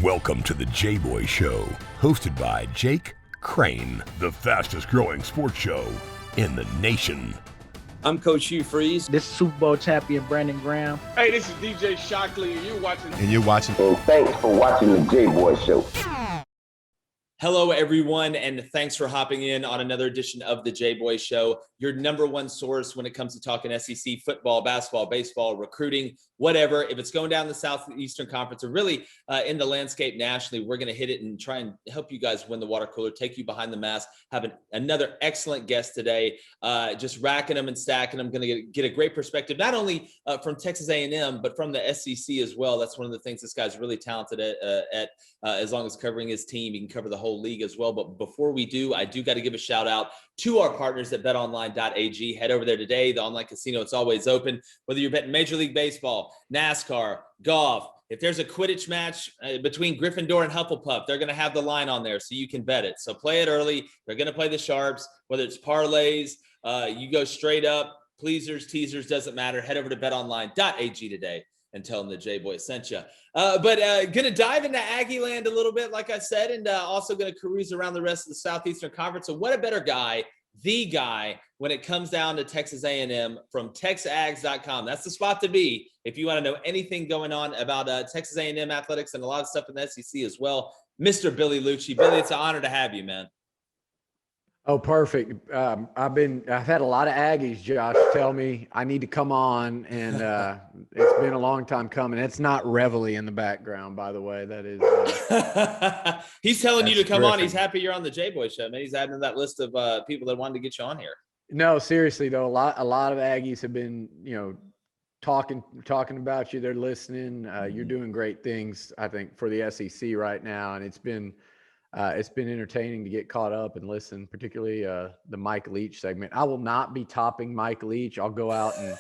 Welcome to the Jboy Show, hosted by Jake Crain, the fastest growing sports show in the nation. I'm Coach Hugh Freeze. This is Super Bowl champion Brandon Graham. Hey, this is DJ Shockley, and you're watching. And thanks for watching the Jboy Show. Hello, everyone, and thanks for hopping in on another edition of the Jboy Show, your number one source when it comes to talking SEC football, basketball, baseball, recruiting, whatever. If it's going down the Southeastern Conference or really in the landscape nationally, we're going to hit it and try and help you guys win the water cooler, take you behind the mask, have another excellent guest today, just racking them and stacking them. Going to get a great perspective, not only from Texas A&M, but from the SEC as well. That's one of the things this guy's really talented at as long as covering his team. He can cover the whole league as well. But before we do, I do got to give a shout out to our partners at betonline.ag. Head over there today. The online casino, it's always open. Whether you're betting Major League Baseball, NASCAR, golf, if there's a Quidditch match between Gryffindor and Hufflepuff, they're going to have the line on there so you can bet it. So play it early. They're going to play the sharps, whether it's parlays, you go straight up, pleasers, teasers, doesn't matter. Head over to betonline.ag today and tell them that Jboy sent you. But going to dive into Aggie land a little bit, like I said, and also going to cruise around the rest of the Southeastern Conference. So what a better guy, the guy, when it comes down to Texas A&M from TexAgs.com. That's the spot to be if you want to know anything going on about Texas A&M athletics and a lot of stuff in the SEC as well. Mr. Billy Liucci. Billy, it's an honor to have you, man. Oh, perfect. I've had a lot of Aggies, Josh, tell me I need to come on, and it's been a long time coming. It's not Reveille in the background, by the way. That is. He's telling you to come terrific. on. He's happy you're on the Jboy Show, man. He's adding to that list of people that wanted to get you on here. No, seriously though, a lot of Aggies have been, talking about you. They're listening. You're doing great things, I think, for the SEC right now, and it's been entertaining to get caught up and listen, particularly the Mike Leach segment. I will not be topping Mike Leach. I'll go out and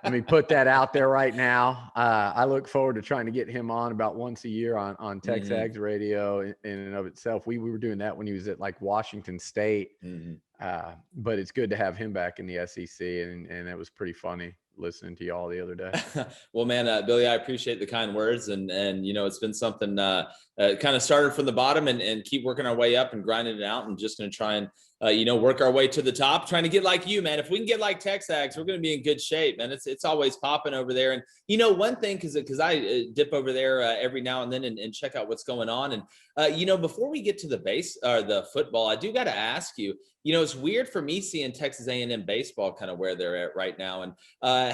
let me put that out there right now. I look forward to trying to get him on about once a year on TexAgs radio in and of itself. We were doing that when he was at like Washington State. But it's good to have him back in the SEC, and it was pretty funny listening to y'all the other day. Well, man, Billy, I appreciate the kind words, and it's been something kind of started from the bottom and keep working our way up and grinding it out, and just going to try and work our way to the top, trying to get like you, man. If we can get like TexAgs, we're going to be in good shape, man. It's always popping over there. And one thing, because I dip over there every now and then and check out what's going on. And before we get to the football, I do got to ask you. It's weird for me seeing Texas A&M baseball kind of where they're at right now. And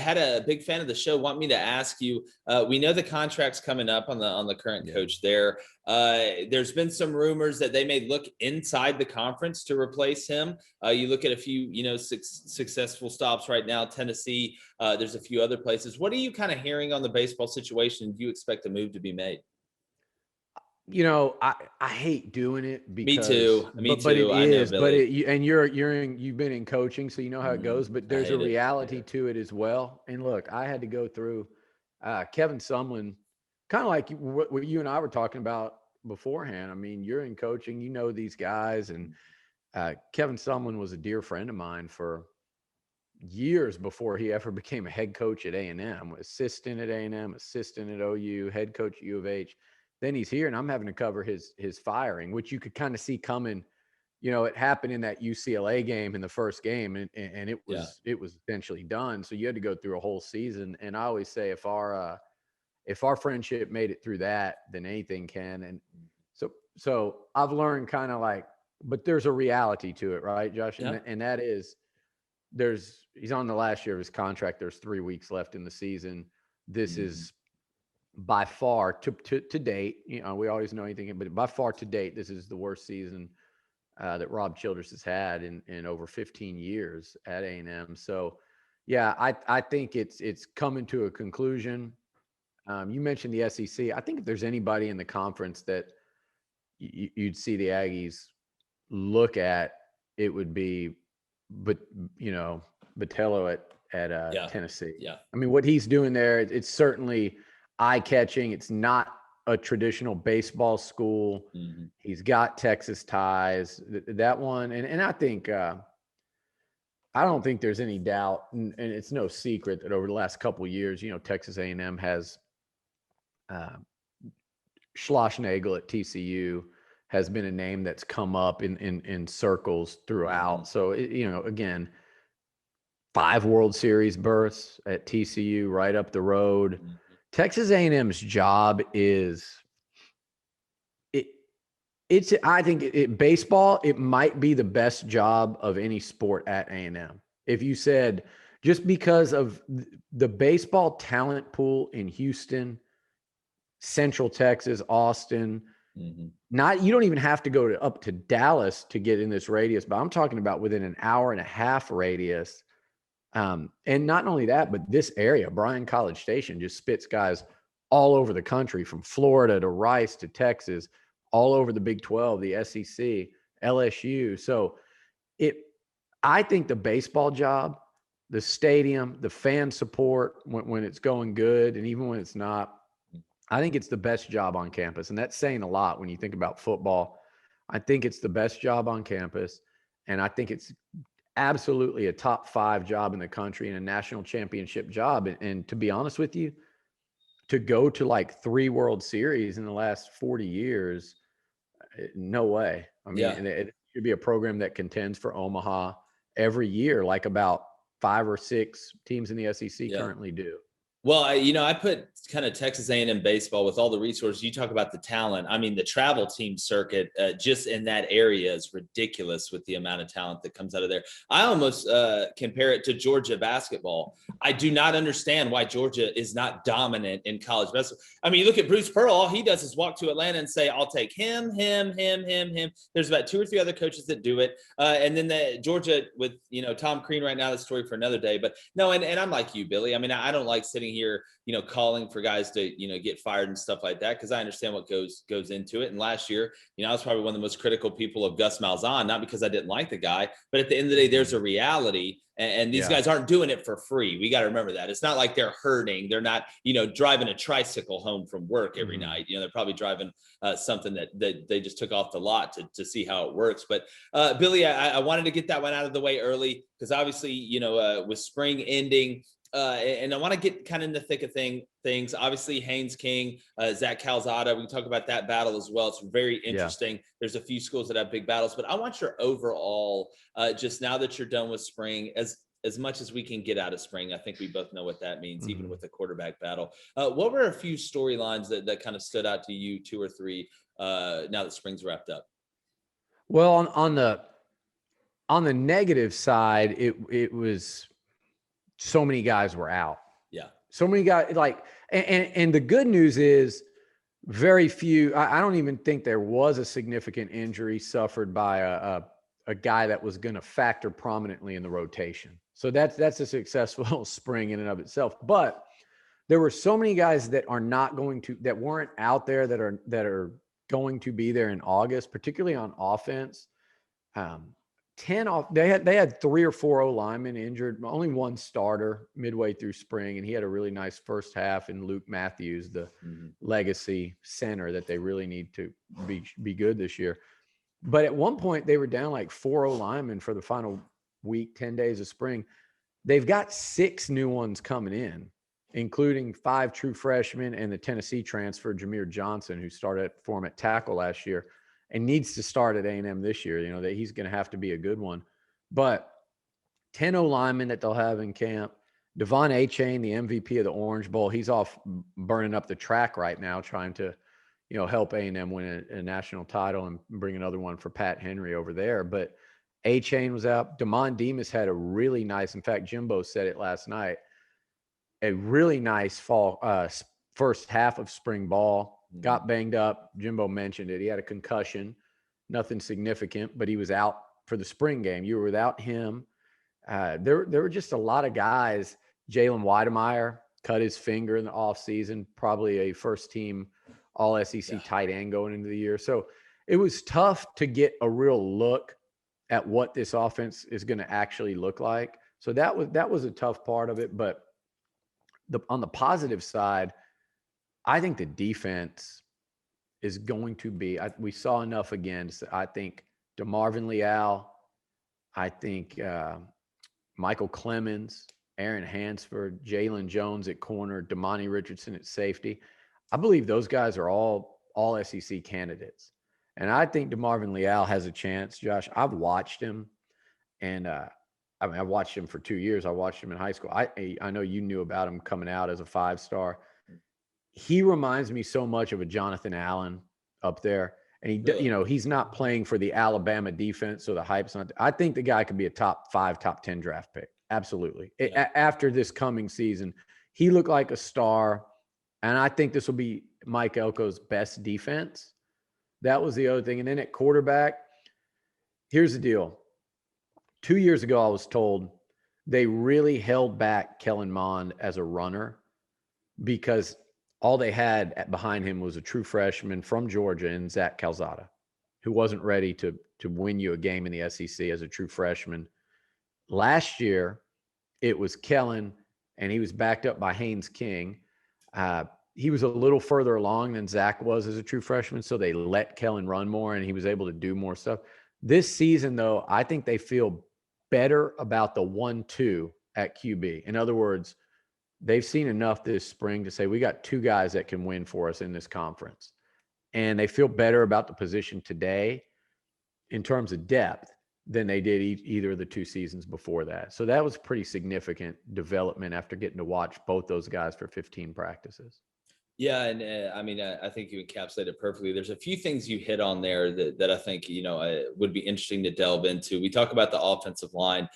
had a big fan of the show want me to ask you, we know the contract's coming up on the current coach there. There's been some rumors that they may look inside the conference to replace him. You look at a few, successful stops right now, Tennessee. There's a few other places. What are you kind of hearing on the baseball situation? Do you expect a move to be made? I hate doing it because me too. But it is. Know, but you've been in coaching, so you know how it goes. But there's a reality to it as well. And look, I had to go through Kevin Sumlin, kind of like what you and I were talking about beforehand. I mean, you're in coaching, you know these guys, and Kevin Sumlin was a dear friend of mine for years before he ever became a head coach at A&M, assistant at A&M, assistant at OU, head coach at U of H. Then he's here, and I'm having to cover his firing, which you could kind of see coming. It happened in that UCLA game in the first game, and it was essentially done. So you had to go through a whole season. And I always say, if our friendship made it through that, then anything can. And so I've learned kind of like, but there's a reality to it, right, Josh? Yeah. And that is, he's on the last year of his contract. There's 3 weeks left in the season. This is by far to date, we always know anything, but by far to date, this is the worst season that Rob Childress has had in over 15 years at A&M. So yeah, I think it's coming to a conclusion. You mentioned the SEC. I think if there's anybody in the conference that you'd see the Aggies look at, it would be, Botello at Tennessee. Yeah. I mean, what he's doing there, it's certainly eye-catching. It's not a traditional baseball school. He's got Texas ties. That one, and I think I don't think there's any doubt, and it's no secret that over the last couple of years, Texas A&M has Schlossnagle at TCU has been a name that's come up in circles throughout. Mhm. So, again, 5 World Series berths at TCU right up the road. Mhm. Texas A&M's job is I think baseball, it might be the best job of any sport at A&M. If you said, just because of the baseball talent pool in Houston, Central Texas, Austin, Mhm. you don't even have to go up to Dallas to get in this radius, but I'm talking about within an hour and a half radius. And not only that, but this area, Bryan College Station, just spits guys all over the country, from Florida to Rice to Texas, all over the Big 12, the SEC, LSU. So I think the baseball job, the stadium, the fan support when it's going good, and even when it's not, I think it's the best job on campus. And that's saying a lot when you think about football. I think it's the best job on campus. And I think it's absolutely a top 5 job in the country and a national championship job. And to be honest with you, to go to like 3 World Series in the last 40 years, no way. I mean, Yeah. and it should be a program that contends for Omaha every year, like about 5 or 6 teams in the SEC Yeah. currently do. Well, I put kind of Texas A&M baseball with all the resources. You talk about the talent. I mean, the travel team circuit just in that area is ridiculous with the amount of talent that comes out of there. I almost compare it to Georgia basketball. I do not understand why Georgia is not dominant in college basketball. I mean, you look at Bruce Pearl, all he does is walk to Atlanta and say, I'll take him. There's about 2 or 3 other coaches that do it. And then the Georgia with, Tom Crain right now, the story for another day. But no, and I'm like you, Billy. I mean, I don't like sitting here, calling for guys to, get fired and stuff like that, because I understand what goes into it. And last year, I was probably one of the most critical people of Gus Malzahn, not because I didn't like the guy, but at the end of the day, there's a reality. And these guys aren't doing it for free. We got to remember that. It's not like they're hurting. They're not, driving a tricycle home from work every night. They're probably driving something that they just took off the lot to see how it works. But Billy, I wanted to get that one out of the way early, because obviously, with spring ending, and I want to get kind of in the thick of things. Obviously, Haynes King, Zach Calzada, we can talk about that battle as well. It's very interesting. There's a few schools that have big battles, but I want your overall, just now that you're done with spring, as much as we can get out of spring. I think we both know what that means, even with the quarterback battle. What were a few storylines that kind of stood out to you, 2 or 3, now that spring's wrapped up? Well, on the negative side, it was so many guys were out. Yeah. So many guys, and the good news is very few. I don't even think there was a significant injury suffered by a guy that was going to factor prominently in the rotation. So that's a successful spring in and of itself. But there were so many guys that weren't out there that are going to be there in August, particularly on offense. 10 off. They had 3 or 4 O linemen injured, only 1 starter midway through spring, and he had a really nice first half in Luke Matthews, the legacy center that they really need to be good this year. But at one point they were down like 4 O linemen for the final week, 10 days of spring. They've got 6 new ones coming in, including 5 true freshmen and the Tennessee transfer Jameer Johnson, who started for him at tackle last year and needs to start at A&M this year. That he's going to have to be a good one. But 10 O linemen that they'll have in camp. Devon Achane, the MVP of the Orange Bowl, he's off burning up the track right now, trying to, help A&M win a national title and bring another one for Pat Henry over there. But Achane was out. Damon Demas had a really nice, in fact, Jimbo said it last night, a really nice fall first half of spring ball. Got banged up. Jimbo mentioned it. He had a concussion, nothing significant, but he was out for the spring game. You were without him. There were just a lot of guys. Jalen Weidemeyer cut his finger in the offseason, probably a first-team All-SEC tight end going into the year. So it was tough to get a real look at what this offense is going to actually look like. So that was a tough part of it. But on the positive side, I think the defense is going to be, we saw enough again. I think DeMarvin Leal, I think Michael Clemens, Aaron Hansford, Jalen Jones at corner, Damani Richardson at safety. I believe those guys are all all SEC candidates. And I think DeMarvin Leal has a chance, Josh. I've watched him, and I've watched him for 2 years. I watched him in high school. I know you knew about him coming out as a 5-star. He reminds me so much of a Jonathan Allen up there. And he's not playing for the Alabama defense, so the hype's not. I think the guy could be a top 5, top 10 draft pick. Absolutely. Yeah. After this coming season, he looked like a star. And I think this will be Mike Elko's best defense. That was the other thing. And then at quarterback, here's the deal. 2 years ago, I was told they really held back Kellen Mond as a runner because all they had behind him was a true freshman from Georgia in Zach Calzada, who wasn't ready to win you a game in the SEC as a true freshman. Last year, it was Kellen, and he was backed up by Haynes King. He was a little further along than Zach was as a true freshman, so they let Kellen run more, and he was able to do more stuff. This season, though, I think they feel better about the 1-2 at QB. In other words, they've seen enough this spring to say, we got 2 guys that can win for us in this conference. And they feel better about the position today in terms of depth than they did either of the 2 seasons before that. So that was pretty significant development after getting to watch both those guys for 15 practices. Yeah, and I think you encapsulated it perfectly. There's a few things you hit on there that I think, would be interesting to delve into. We talk about the offensive line.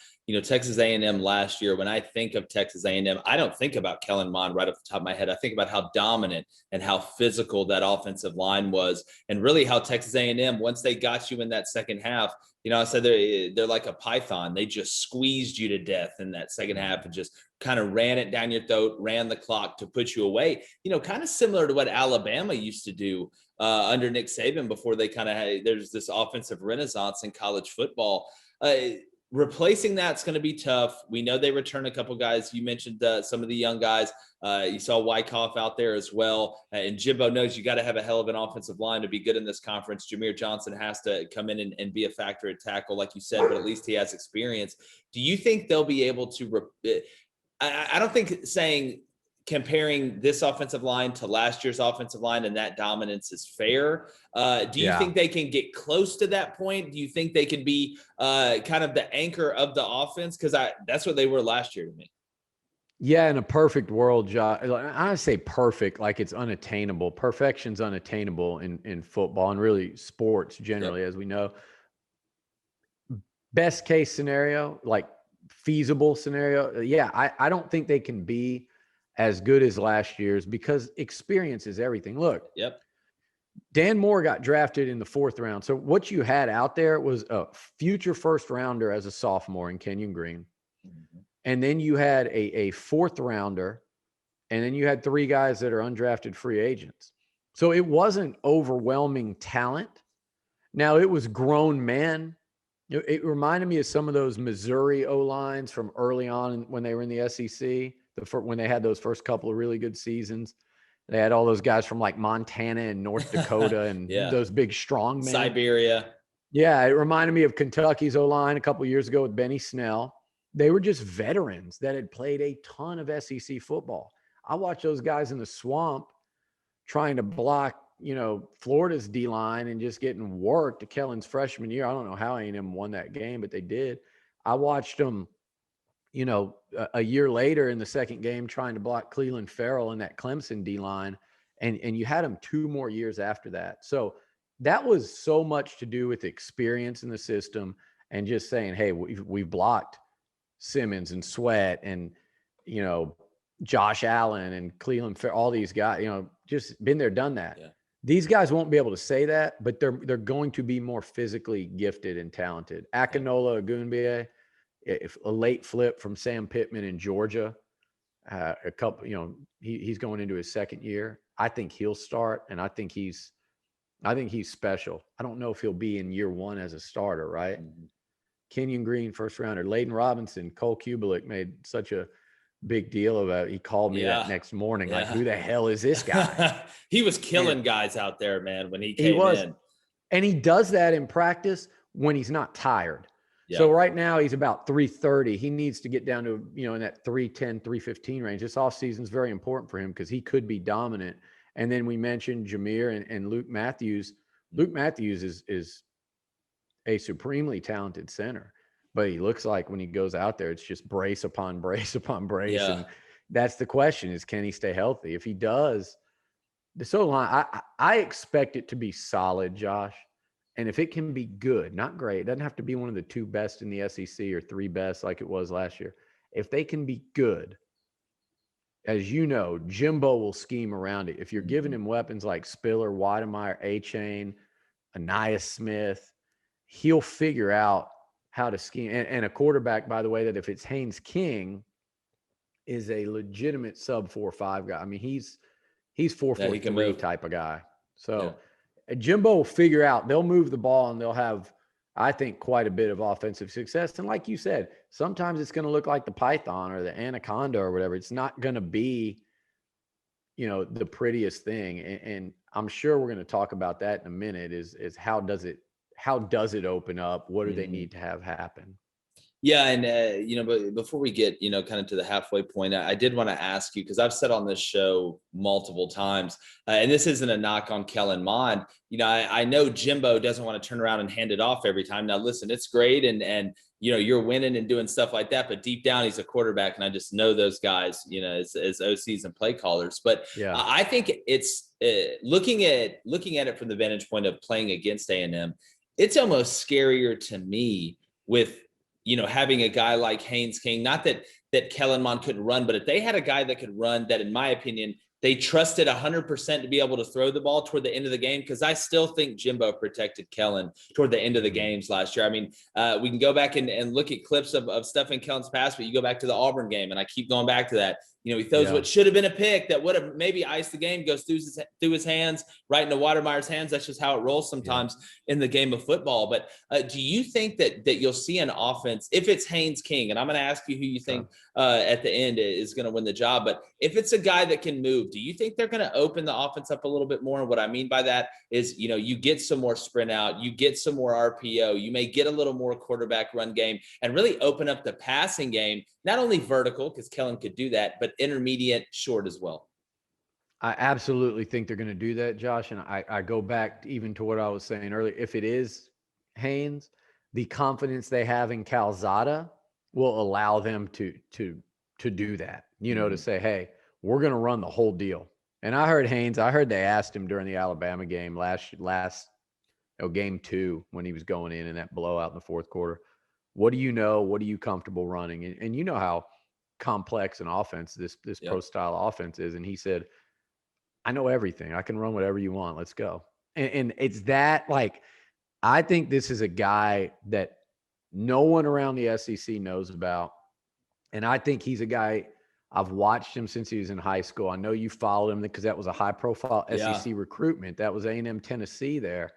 Texas A&M last year, when I think of Texas A&M, I don't think about Kellen Mond right off the top of my head. I think about how dominant and how physical that offensive line was, and really how Texas A&M, once they got you in that second half, I said they're like a python. They just squeezed you to death in that second half and just kind of ran it down your throat, ran the clock to put you away. Kind of similar to what Alabama used to do under Nick Saban before they kind of had, there's this offensive renaissance in college football. Replacing that's going to be tough. We know they return a couple guys. You mentioned some of the young guys. You saw Wyckoff out there as well. And Jimbo knows you got to have a hell of an offensive line to be good in this conference. Jameer Johnson has to come in and be a factor at tackle, like you said, but at least he has experience. Do you think they'll be able to I don't think comparing this offensive line to last year's offensive line and that dominance is fair. Do you think they can get close to that point? Do you think they can be kind of the anchor of the offense? Because that's what they were last year to me. Yeah, in a perfect world, Josh, I say perfect, like it's unattainable. Perfection's unattainable in football and really sports generally, as we know. Best case scenario, like feasible scenario. Yeah, I don't think they can be as good as last year's because experience is everything. Look, Dan Moore got drafted in the 4th round. So what you had out there was a future first rounder as a sophomore in Kenyon Green. Mm-hmm. And then you had a 4th rounder, and then you had 3 guys that are undrafted free agents. So it wasn't overwhelming talent. Now it was grown men. It reminded me of some of those Missouri O-lines from early on when they were in the SEC. When they had those first couple of really good seasons, they had all those guys from like Montana and North Dakota and those big strong men. Siberia. Yeah, it reminded me of Kentucky's O-line a couple of years ago with Benny Snell. They were just veterans that had played a ton of SEC football. I watched those guys in the swamp trying to block, Florida's D-line and just getting worked to Kellen's freshman year. I don't know how A&M won that game, but they did. I watched them a year later in the second game trying to block Cleveland Farrell in that Clemson D-line, and you had him 2 more years after that. So that was so much to do with experience in the system and just saying, hey, we've blocked Simmons and Sweat and, Josh Allen and Cleveland Farrell, all these guys, just been there, done that. Yeah. These guys won't be able to say that, but they're going to be more physically gifted and talented. Akinola Ogunbiye, a late flip from Sam Pittman in Georgia. A couple, he's going into his 2nd year. I think he'll start, and I think he's special. I don't know if he'll be in year 1 as a starter, right? Mm-hmm. Kenyon Green, 1st rounder. Layden Robinson, Cole Kubelik made such a big deal about it. He called me that next morning, like, who the hell is this guy? He was killing guys out there, man, when he came in. And he does that in practice when he's not tired. Yeah. So right now he's about 330. He needs to get down to, in that 310, 315 range. This offseason is very important for him because he could be dominant. And then we mentioned Jameer and Luke Matthews. Luke Matthews is a supremely talented center, but he looks like when he goes out there, it's just brace upon brace upon brace. Yeah. And that's the question is, can he stay healthy? If he does, the O-line, I expect it to be solid, Josh. And if it can be good, not great, it doesn't have to be one of the 2 best in the SEC or 3 best like it was last year. If they can be good, as you know, Jimbo will scheme around it. If you're giving him weapons like Spiller, Weidemeyer, A-Chain, Anais Smith, he'll figure out how to scheme. And a quarterback, by the way, that if it's Haynes King, is a legitimate sub 4.5 guy. I mean, he's 4.43 type of guy. So Jimbo will figure out, they'll move the ball and they'll have, I think, quite a bit of offensive success. And like you said, sometimes it's going to look like the Python or the Anaconda or whatever. It's not going to be, the prettiest thing. And I'm sure we're going to talk about that in a minute is how does it open up? What do they need to have happen? Yeah. And, but before we get, kind of to the halfway point, I did want to ask you, because I've said on this show multiple times, and this isn't a knock on Kellen Mond. I know Jimbo doesn't want to turn around and hand it off every time. Now, listen, it's great. And you're winning and doing stuff like that. But deep down, he's a quarterback. And I just know those guys, as OCs and play callers. But I think it's looking at it from the vantage point of playing against A&M, it's almost scarier to me with, having a guy like Haynes King, not that Kellen Mond couldn't run, but if they had a guy that could run, that in my opinion, they trusted 100% to be able to throw the ball toward the end of the game, because I still think Jimbo protected Kellen toward the end of the games last year. I mean, we can go back and look at clips of stuff in Kellen's past, but you go back to the Auburn game, and I keep going back to that. He throws what should have been a pick that would have maybe iced the game, goes through his hands, right into Weidermeyer's hands. That's just how it rolls sometimes in the game of football. But do you think that you'll see an offense, if it's Haynes King, and I'm going to ask you who you think at the end is going to win the job, but if it's a guy that can move, do you think they're going to open the offense up a little bit more? And what I mean by that is, you get some more sprint out, you get some more RPO, you may get a little more quarterback run game and really open up the passing game, not only vertical, because Kellen could do that, but intermediate, short as well. I absolutely think they're going to do that, Josh. And I go back even to what I was saying earlier. If it is Haynes, the confidence they have in Calzada will allow them to do that, to say, hey, we're going to run the whole deal. And I heard they asked him during the Alabama game last game 2, when he was going in that blowout in the fourth quarter. What do you know? What are you comfortable running? And you know how complex an offense this pro style offense is. And he said, I know everything. I can run whatever you want. Let's go. And it's that, like, I think this is a guy that no one around the SEC knows about. And I think he's a guy, I've watched him since he was in high school. I know you followed him because that was a high profile SEC recruitment. That was A&M Tennessee there.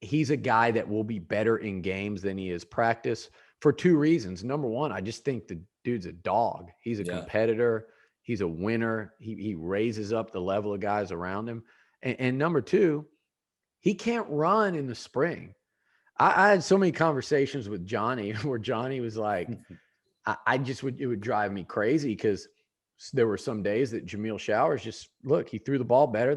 He's a guy that will be better in games than he is practice for 2 reasons. Number one, I just think the dude's a dog. He's a competitor. He's a winner. He raises up the level of guys around him. And number 2, he can't run in the spring. I had so many conversations with Johnny where Johnny was like, it would drive me crazy because there were some days that Jamil Showers he threw the ball better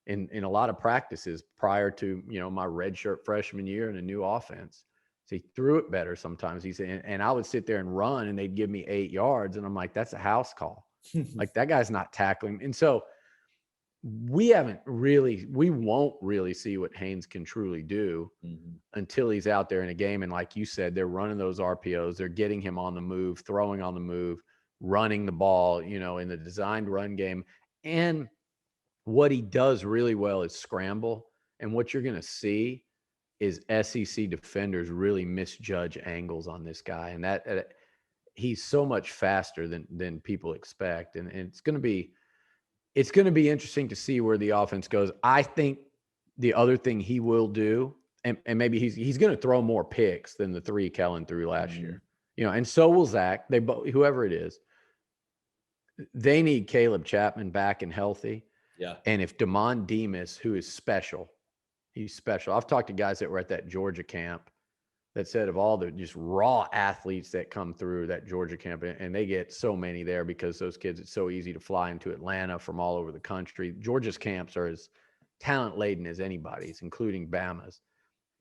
in a lot of practices prior to, my redshirt freshman year in a new offense. So he threw it better sometimes. He said, and I would sit there and run and they'd give me 8 yards. And I'm like, that's a house call. Like, that guy's not tackling. And so we won't really see what Haynes can truly do until he's out there in a game. And like you said, they're running those RPOs. They're getting him on the move, throwing on the move, running the ball, in the designed run game. And what he does really well is scramble. And what you're going to see is SEC defenders really misjudge angles on this guy. And that he's so much faster than people expect. And it's going to be interesting to see where the offense goes. I think the other thing he will do, and maybe he's going to throw more picks than the 3 Kellen threw last year, and so will Zach. Whoever it is, they need Caleb Chapman back and healthy. Yeah. And if Damon Demas, who is special, he's special. I've talked to guys that were at that Georgia camp that said of all the just raw athletes that come through that Georgia camp, and they get so many there because those kids, it's so easy to fly into Atlanta from all over the country. Georgia's camps are as talent laden as anybody's, including Bama's.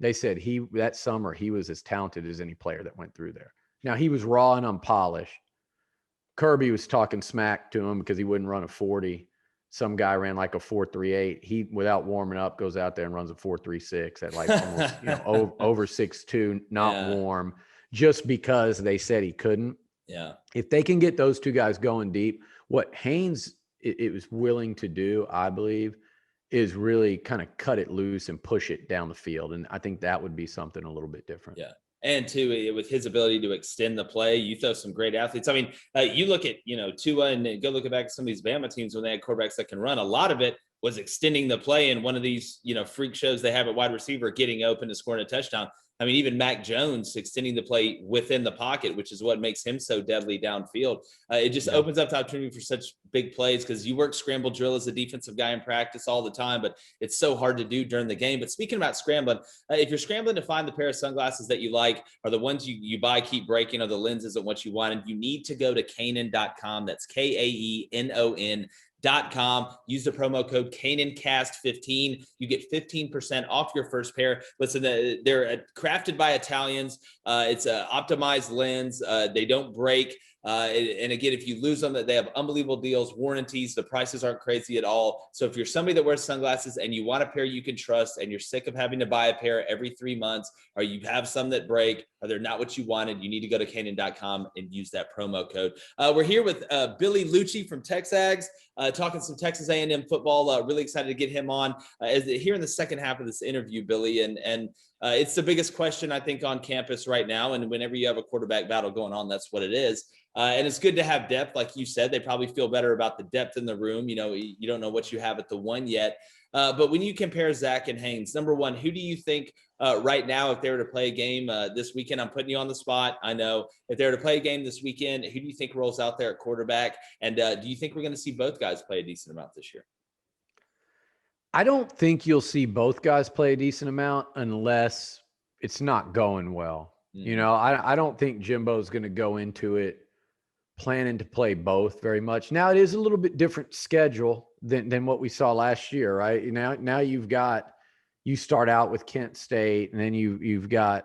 They said that summer he was as talented as any player that went through there. Now he was raw and unpolished. Kirby was talking smack to him because he wouldn't run a 40. Some guy ran like a 4.38. He, without warming up, goes out there and runs a 4.36 at like almost, over 6'2", not warm, just because they said he couldn't. Yeah. If they can get those two guys going deep, what Haynes it was willing to do, I believe, is really kind of cut it loose and push it down the field. And I think that would be something a little bit different. Yeah. And too, with his ability to extend the play, you throw some great athletes. I mean, you look at, Tua and go look back at some of these Bama teams when they had quarterbacks that can run. A lot of it was extending the play. And one of these, freak shows they have at wide receiver, getting open to scoring a touchdown. I mean, even Mac Jones extending the play within the pocket, which is what makes him so deadly downfield. It just opens up the opportunity for such big plays because you work scramble drill as a defensive guy in practice all the time, but it's so hard to do during the game. But speaking about scrambling, if you're scrambling to find the pair of sunglasses that you like, or the ones you buy keep breaking, or the lens isn't what you wanted, you need to go to Kaenon.com. That's Kaenon.com. Use the promo code KanonCast15. You get 15% off your first pair. Listen, they're crafted by Italians. It's an optimized lens. They don't break. And again, if you lose them, they have unbelievable deals, warranties. The prices aren't crazy at all. So if you're somebody that wears sunglasses and you want a pair you can trust, and you're sick of having to buy a pair every 3 months, or you have some that break, or they're not what you wanted, you need to go to Kaenon.com and use that promo code. We're here with Billy Liucci from Texags, talking some Texas A&M football. Really excited to get him on here in the second half of this interview, Billy. And it's the biggest question, I think, on campus right now. And whenever you have a quarterback battle going on, that's what it is. And it's good to have depth. Like you said, they probably feel better about the depth in the room. You don't know what you have at the one yet. But when you compare Zach and Haynes, number one, who do you think right now, if they were to play a game this weekend, I'm putting you on the spot, I know, if they were to play a game this weekend, who do you think rolls out there at quarterback? And do you think we're going to see both guys play a decent amount this year? I don't think you'll see both guys play a decent amount unless it's not going well. Mm-hmm. I don't think Jimbo's going to go into it planning to play both very much. Now it is a little bit different schedule than what we saw last year, right? Now you start out with Kent State, and then you've got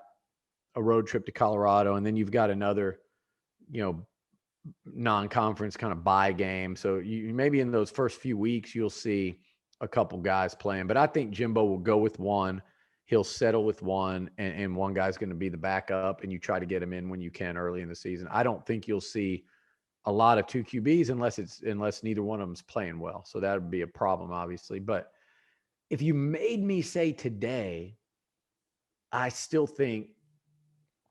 a road trip to Colorado, and then you've got another, non-conference kind of bye game. So you maybe in those first few weeks you'll see a couple guys playing, but I think Jimbo will go with one. He'll settle with one, and one guy's going to be the backup, and you try to get him in when you can early in the season. I don't think you'll see a lot of two QBs unless neither one of them's playing well. So that would be a problem, obviously. But if you made me say today, I still think,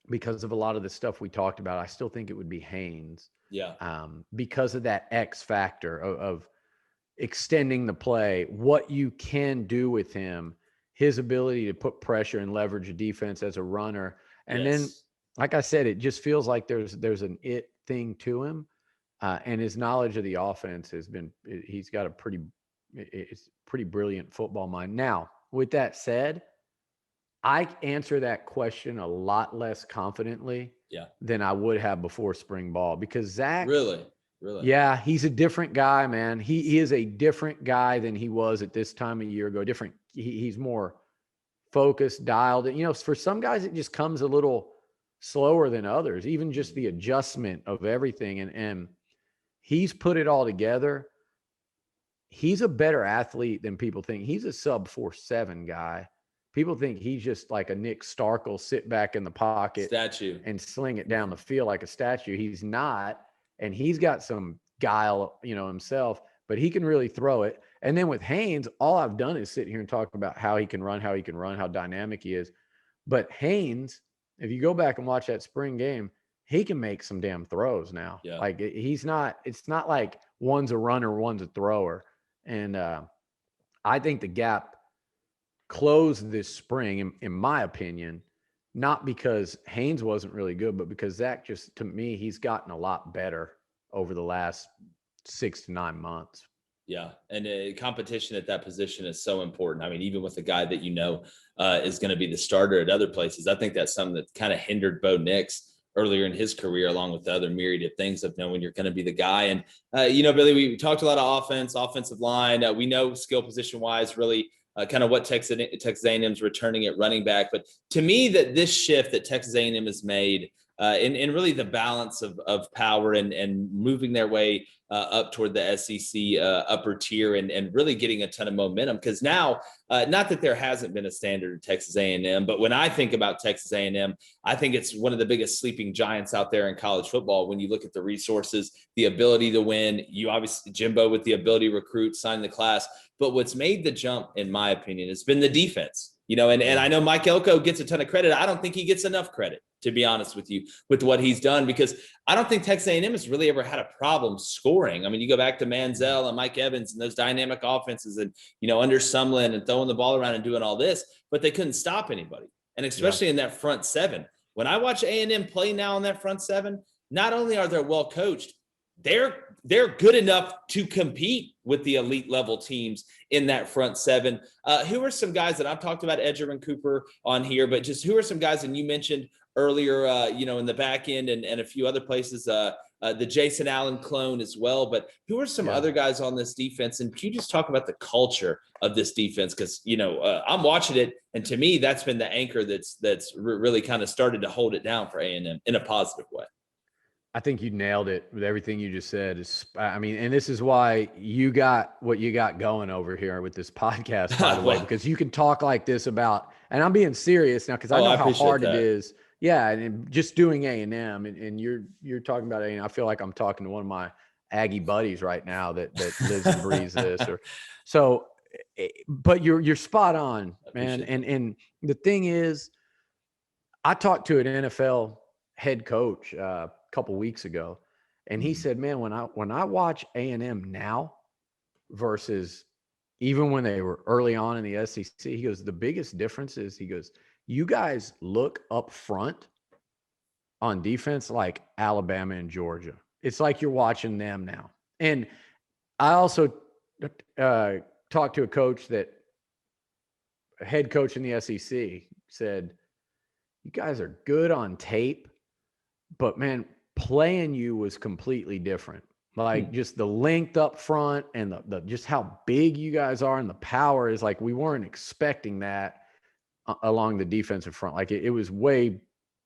because of a lot of the stuff we talked about, I still think it would be Haynes. Yeah. Because of that X factor of extending the play, what you can do with him, his ability to put pressure and leverage a defense as a runner. And then, like I said, it just feels like there's an it thing to him. And his knowledge of the offense he's got a pretty brilliant football mind. Now, with that said, I answer that question a lot less confidently than I would have before spring ball, because Zach, really, yeah, he's a different guy, man. He is a different guy than he was at this time a year ago. He's more focused, dialed. For some guys, it just comes a little slower than others, even just the adjustment of everything. And he's put it all together. He's a better athlete than people think. He's a sub 4.7 guy. People think he's just like a Nick Starkel, sit back in the pocket statue and sling it down the field like a statue. He's not. And he's got some guile, himself, but he can really throw it. And then with Haynes, all I've done is sit here and talk about how he can run, how dynamic he is. But Haynes, if you go back and watch that spring game, he can make some damn throws now. Yeah. Like it's not like one's a runner, one's a thrower. And I think the gap closed this spring, in my opinion, not because Haynes wasn't really good, but because Zach to me, he's gotten a lot better over the last 6 to 9 months. Yeah, and competition at that position is so important. I mean, even with a guy that is going to be the starter at other places, I think that's something that kind of hindered Bo Nix earlier in his career, along with the other myriad of things of knowing you're going to be the guy. And Billy, we talked a lot of offensive line. We know skill position wise, really kind of what Texas A&M's returning at running back. But to me, that this shift that Texas A&M has made. And really the balance of power and moving their way up toward the SEC upper tier and really getting a ton of momentum. Because now, not that there hasn't been a standard at Texas A&M, but when I think about Texas A&M, I think it's one of the biggest sleeping giants out there in college football. When you look at the resources, the ability to win, you obviously Jimbo with the ability to recruit, sign the class. But what's made the jump, in my opinion, has been the defense. And I know Mike Elko gets a ton of credit. I don't think he gets enough credit, to be honest with you, with what he's done, because I don't think Texas A&M has really ever had a problem scoring. I mean, you go back to Manziel and Mike Evans and those dynamic offenses and, under Sumlin and throwing the ball around and doing all this, but they couldn't stop anybody. And especially in that front seven. When I watch A&M play now in that front seven, not only are they well coached, they're good enough to compete with the elite level teams in that front seven. Who are some guys that I've talked about Edger and Cooper on here, but just who are some guys, and you mentioned earlier, in the back end and a few other places, the Jason Allen clone as well, but who are some other guys on this defense? And can you just talk about the culture of this defense? Because, I'm watching it, and to me, that's been the anchor that's really kind of started to hold it down for A&M in a positive way. I think you nailed it with everything you just said. And this is why you got what you got going over here with this podcast, by the way, because you can talk like this about, and I'm being serious now because I know how hard it is. Yeah, and just doing A&M, and you're talking about A&M. I feel like I'm talking to one of my Aggie buddies right now that lives and breathes this. But you're spot on, man. And the thing is, I talked to an NFL head coach a couple weeks ago, and he said, man, when I watch A&M now versus even when they were early on in the SEC, he goes, the biggest difference is, he goes, you guys look up front on defense like Alabama and Georgia. It's like you're watching them now. And I also talked to a head coach in the SEC, said, you guys are good on tape, but man, playing you was completely different. Like just the length up front and the just how big you guys are, and the power is like, we weren't expecting that along the defensive front. Like it was way,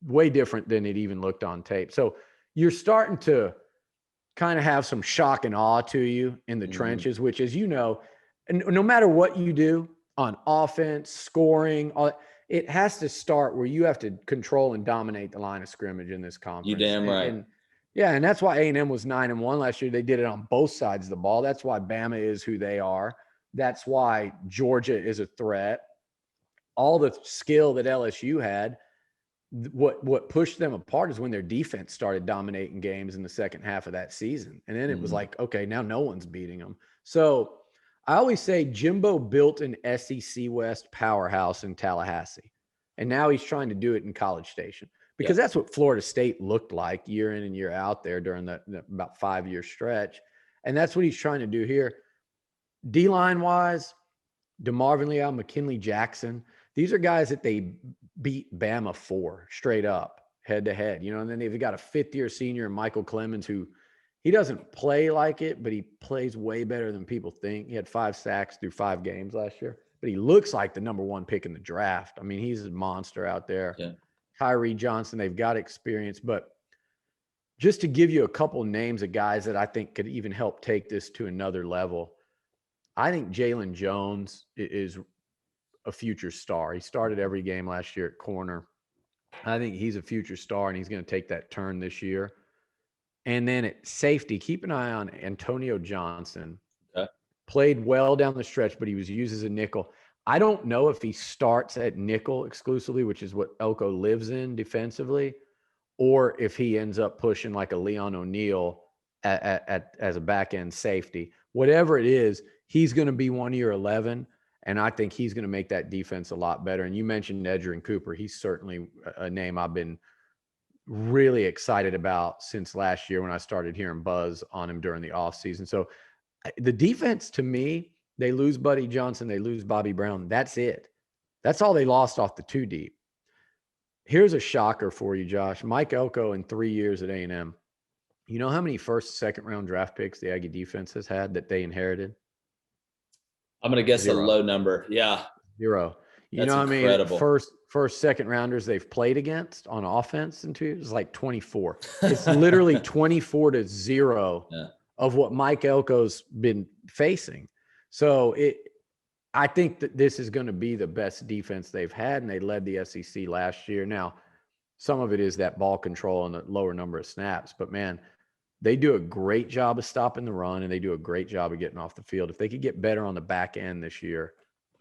way different than it even looked on tape. So you're starting to kind of have some shock and awe to you in the trenches, which, as you know, no matter what you do on offense, scoring, it has to start where you have to control and dominate the line of scrimmage in this conference. You damn right. And that's why A&M was 9-1 last year. They did it on both sides of the ball. That's why Bama is who they are. That's why Georgia is a threat. All the skill that LSU had, what pushed them apart is when their defense started dominating games in the second half of that season. And then it was like, okay, now no one's beating them. So I always say Jimbo built an SEC West powerhouse in Tallahassee, and now he's trying to do it in College Station, because that's what Florida State looked like year in and year out there during the about 5-year stretch. And that's what he's trying to do here. D-line wise, DeMarvin Leal, McKinley Jackson, these are guys that they beat Bama for straight up, head to head, and then they've got a 5th-year senior, Michael Clemens, who he doesn't play like it, but he plays way better than people think. He had 5 sacks through 5 games last year, but he looks like the number 1 pick in the draft. I mean, he's a monster out there. Yeah. Tyree Johnson, they've got experience, but just to give you a couple names of guys that I think could even help take this to another level, I think Jalen Jones is a future star. He started every game last year at corner. I think he's a future star, and he's going to take that turn this year. And then at safety, keep an eye on Antonio Johnson. Okay. Played well down the stretch, but he was used as a nickel. I don't know if he starts at nickel exclusively, which is what Elko lives in defensively, or if he ends up pushing like a Leon O'Neal as a back-end safety. Whatever it is, he's going to be one of your 11, and I think he's going to make that defense a lot better. And you mentioned Edger and Cooper. He's certainly a name I've been really excited about since last year when I started hearing buzz on him during the offseason. So The defense, to me, they lose Buddy Johnson, they lose Bobby Brown. That's it. That's all they lost off the 2 deep. Here's a shocker for you, Josh. Mike Elko in 3 years at A&M. You know how many first, second round draft picks the Aggie defense has had that they inherited? I'm going to guess 0. a low number. Yeah. 0. You know how many first, second rounders they've played against on offense in 2 years? It's like 24. It's literally 24-0 of what Mike Elko's been facing. So I think that this is going to be the best defense they've had, and they led the SEC last year. Now, some of it is that ball control and the lower number of snaps, but man, they do a great job of stopping the run, and they do a great job of getting off the field. If they could get better on the back end this year,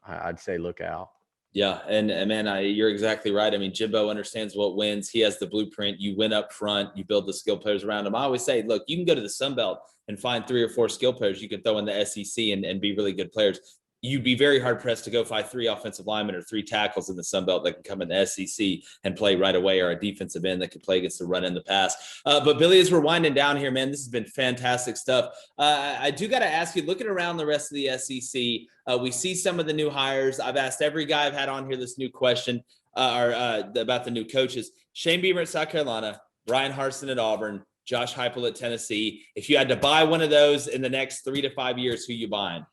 I'd say look out. Yeah, and man, you're exactly right. I mean, Jimbo understands what wins. He has the blueprint. You win up front. You build the skill players around him. I always say, look, you can go to the Sun Belt and find 3 or 4 skill players you can throw in the SEC and be really good players. You'd be very hard pressed to go find 3 offensive linemen or 3 tackles in the Sun Belt that can come in the SEC and play right away, or a defensive end that can play against the run and the pass. But Billy, as we're winding down here, man, this has been fantastic stuff. I do got to ask you, looking around the rest of the SEC, we see some of the new hires. I've asked every guy I've had on here this new question about the new coaches. Shane Beamer at South Carolina, Ryan Harsin at Auburn, Josh Heupel at Tennessee. If you had to buy one of those in the next 3 to 5 years, who you buying?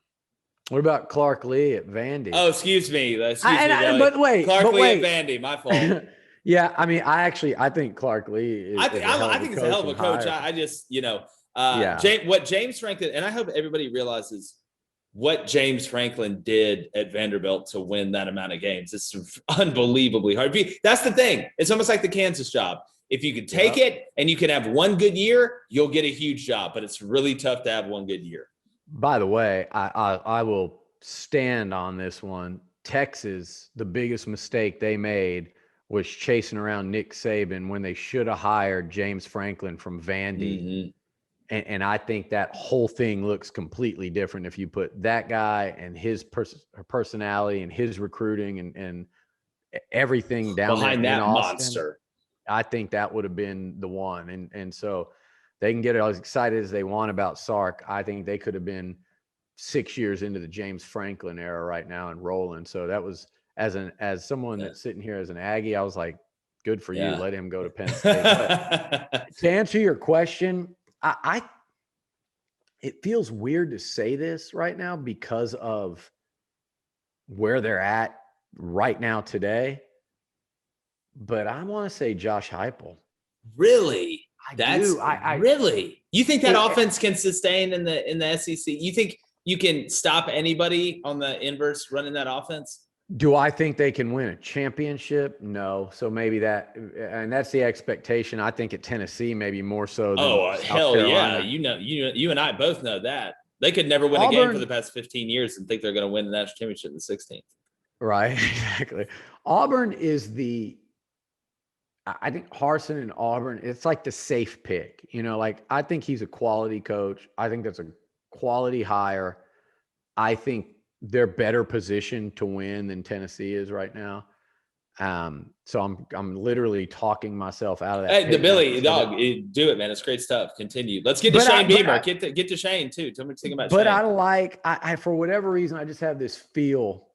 What about Clark Lee at Vandy? Oh, excuse me. But wait, Clark Lee at Vandy, my fault. Yeah, I mean, I think Clark Lee is I think he's a hell of a coach. I just, what James Franklin, and I hope everybody realizes what James Franklin did at Vanderbilt to win that amount of games. It's unbelievably hard. That's the thing. It's almost like the Kansas job. If you can take it and you can have one good year, you'll get a huge job, but it's really tough to have one good year. By the way, I will stand on this one. Texas, the biggest mistake they made was chasing around Nick Saban when they should have hired James Franklin from Vandy. Mm-hmm. And I think that whole thing looks completely different if you put that guy and his personality and his recruiting and everything down behind there that in Austin, monster. I think that would have been the one. And so they can get as excited as they want about Sark. I think they could have been 6 years into the James Franklin era right now and rolling. So that was, as someone that's sitting here as an Aggie, I was like, good for you. Let him go to Penn State. But to answer your question, it feels weird to say this right now because of where they're at right now today. But I want to say Josh Heupel. Really? I really? You think that offense can sustain in the SEC? You think you can stop anybody on the inverse running that offense? Do I think they can win a championship? No. So maybe and that's the expectation. I think at Tennessee, maybe more so than South hell Carolina. yeah. You and I both know that. They could never win a game for the past 15 years and think they're going to win the national championship in the 16th. Right, exactly. Auburn is I think Harsin and Auburn, it's like the safe pick. I think he's a quality coach. I think that's a quality hire. I think they're better positioned to win than Tennessee is right now. So I'm literally talking myself out of that. Hey, the Billy dog, do it, man. It's great stuff. Continue. Let's get to Shane Beamer. Get to Shane too. Tell me what you think about Shane. But I for whatever reason, I just have this feel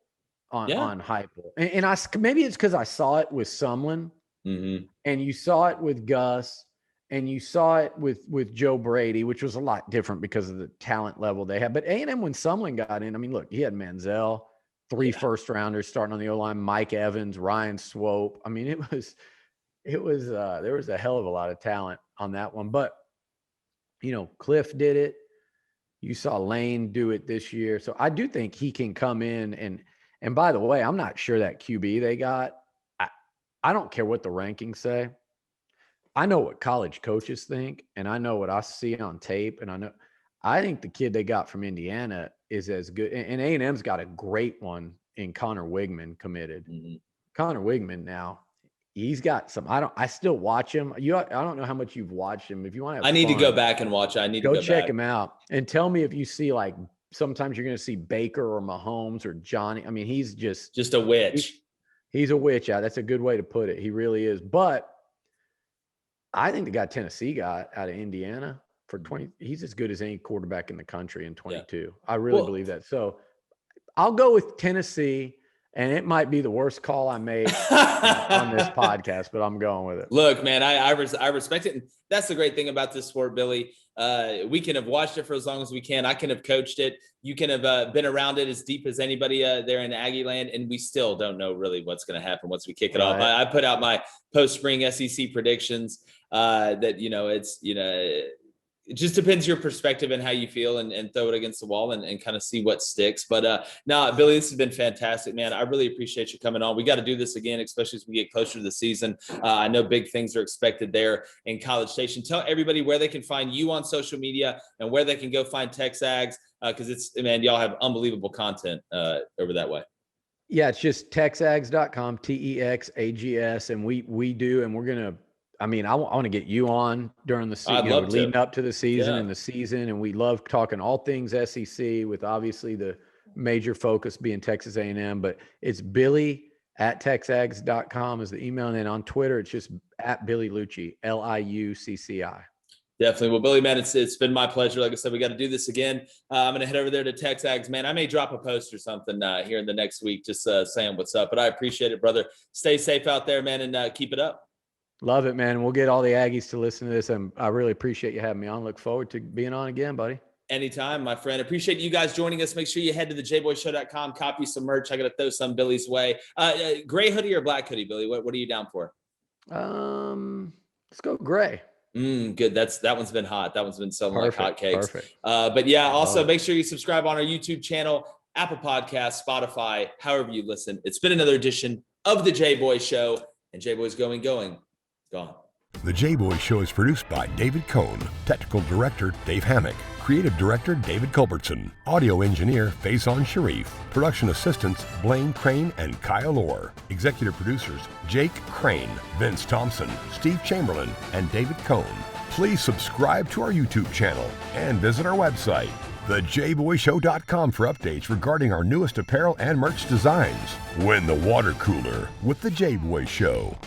on Heupel, and maybe it's because I saw it with Sumlin. Mm-hmm. And you saw it with Gus, and you saw it with Joe Brady, which was a lot different because of the talent level they had. But A&M, when Sumlin got in, I mean, look, he had Manziel, 3 first-rounders starting on the O-line, Mike Evans, Ryan Swope. I mean, there was a hell of a lot of talent on that one. But, Cliff did it. You saw Lane do it this year. So I do think he can come in. And by the way, I'm not sure that QB they got, I don't care what the rankings say. I know what college coaches think, and I know what I see on tape, and I think the kid they got from Indiana is as good. And A&M's got a great one in Connor Wigman committed. Mm-hmm. Connor Wigman now, he's got some. I still watch him. I don't know how much you've watched him. If you want to, I need to go back and watch. I need to go check him out and tell me if you see sometimes you're going to see Baker or Mahomes or Johnny. I mean, he's just a witch. He's a witch out. That's a good way to put it. He really is. But I think the guy Tennessee got out of Indiana, for 20. He's as good as any quarterback in the country in 22. I really believe that. So I'll go with Tennessee. And it might be the worst call I made on this podcast, but I'm going with it. Look, man, I respect it. And that's the great thing about this sport, Billy. We can have watched it for as long as we can. I can have coached it. You can have been around it as deep as anybody there in Aggie land. And we still don't know really what's going to happen once we kick it off. I put out my post-spring SEC predictions that, it just depends your perspective and how you feel and throw it against the wall and kind of see what sticks. But Billy, this has been fantastic, man. I really appreciate you coming on. We got to do this again, especially as we get closer to the season. I know big things are expected there in College Station. Tell everybody where they can find you on social media and where they can go find Texags because y'all have unbelievable content over that way. Yeah, it's just texags.com, TEXAGS. And we do, and we're going to, I want to get you on during the season, leading up to the season and the season. And we love talking all things SEC with obviously the major focus being Texas A&M, but it's Billy@texags.com is the email. And then on Twitter, it's just @Billy Liucci, LIUCCI. Definitely. Well, Billy, man, it's been my pleasure. Like I said, we got to do this again. I'm going to head over there to Texags, man. I may drop a post or something here in the next week, just saying what's up, but I appreciate it, brother. Stay safe out there, man. And keep it up. Love it, man. We'll get all the Aggies to listen to this. And I really appreciate you having me on. Look forward to being on again, buddy. Anytime, my friend. Appreciate you guys joining us. Make sure you head to the jboyshow.com, copy some merch. I got to throw some Billy's way. Gray hoodie or black hoodie, Billy? What are you down for? Let's go gray. Good. That one's been hot. That one's been selling like hotcakes. Perfect. But yeah, also make sure you subscribe on our YouTube channel, Apple Podcasts, Spotify, however you listen. It's been another edition of the Jboy Show, and Jboy's going. Gone. The Jboy Show is produced by David Cohn, Technical Director Dave Hammock, Creative Director David Culbertson, Audio Engineer Feyzan Shareef, Production Assistants Blaine Crain and Kyle Orr, Executive Producers Jake Crain, Vince Thompson, Steve Chamberlain, and David Cohn. Please subscribe to our YouTube channel and visit our website, thejboyshow.com, for updates regarding our newest apparel and merch designs. Win the water cooler with the Jboy Show.